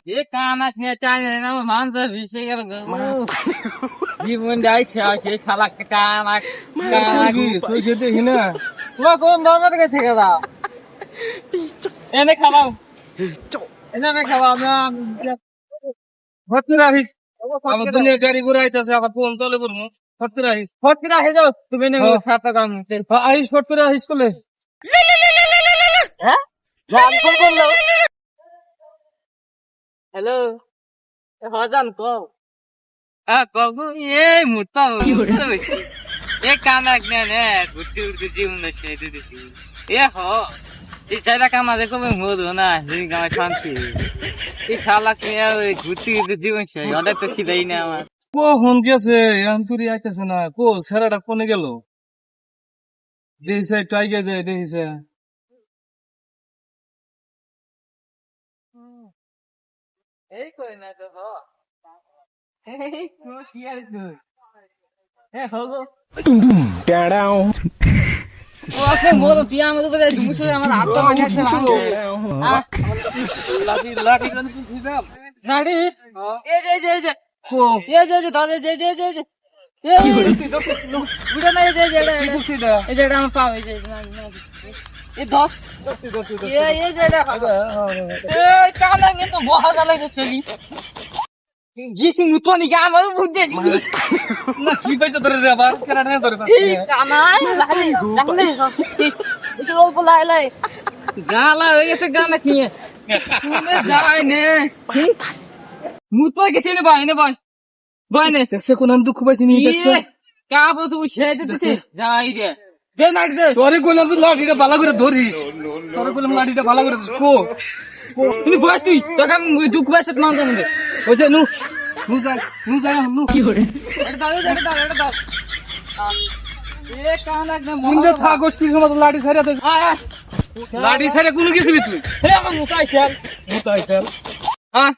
ये काम है चाहिए ना मान से विषय कर जीवन जाए से साला काम কি সইছে দেখি না वो कौन दौड़ के छेगा एने खाओ एने में खाओ ना হতে রাখিস আমার দুনিয়া গাড়ি ঘুরে আইতাছে আবার ফোন তলে করবো হতে রাখিস फट के रहे जाओ तुम्हें ने खाता काम আইস ফট করে আইস করলে हैं जान कौन बोल लो हेलो हजान को कबू ये मुट्टा ये काम ने गुट्टी उड़ती जीवन से दीदी ये हो इस सारा काम आजे को मैं मोद हो ना ये काम शांति इस साला के गुट्टी उड़ती जीवन से याद तो खिदाई ना हमार কখন গেছে আন্তরি আইতেছে না কো ছেড়াটা কোনে গেল দেখিছে একটু আগে যায় দেখিছে এই কই না তো হ এই কোন কি আর তুই এ হগো ও আপনি মোর তিয়া আমাদের বলে দুমুশে আমার হাত তো মানে আছে ভাঙ লাঠি লাঠি কোন কি দাও লাঠি এই কো এই দাদা এই কি হইছে তো বুড়া না এই কি করছিস এটা এই আমার পাও এই এই দশ এই এই কানা নে তো মহা লাগে চলি গিসি মুতনি কে আমার বুঝে না কি পাইতে ধরে রে আবার কেন না ধরে এই কানা লাগলে এসে রোল লাই জালা হয়ে গেছে গানা নিয়ে তুমি যাই নে মুতবা গেছে নে ভাই নে দেখছে কোন দুঃখ পাইছি নি দেখছে কা বসু ছেড়ে দিতেছে যাই দে না দে তোরে কইলাম তো লাঠিটা ভালো করে ধরিস তোরে কইলাম লাঠিটা ভালো করে ধরিস কো তুমি বল তুই তোকে আমি দুঃখ পাইছে মান দেন দে ওইছে নু যাই নু কি করে এটা দাও এ কানা একদম মুন্ডে থাকস কি সময় লাঠি ছাড়া দে আয় লাঠি ছাড়া কোন গেছিলি তুই হে আমার মুতাই চাল মুতাইছাল হ্যাঁ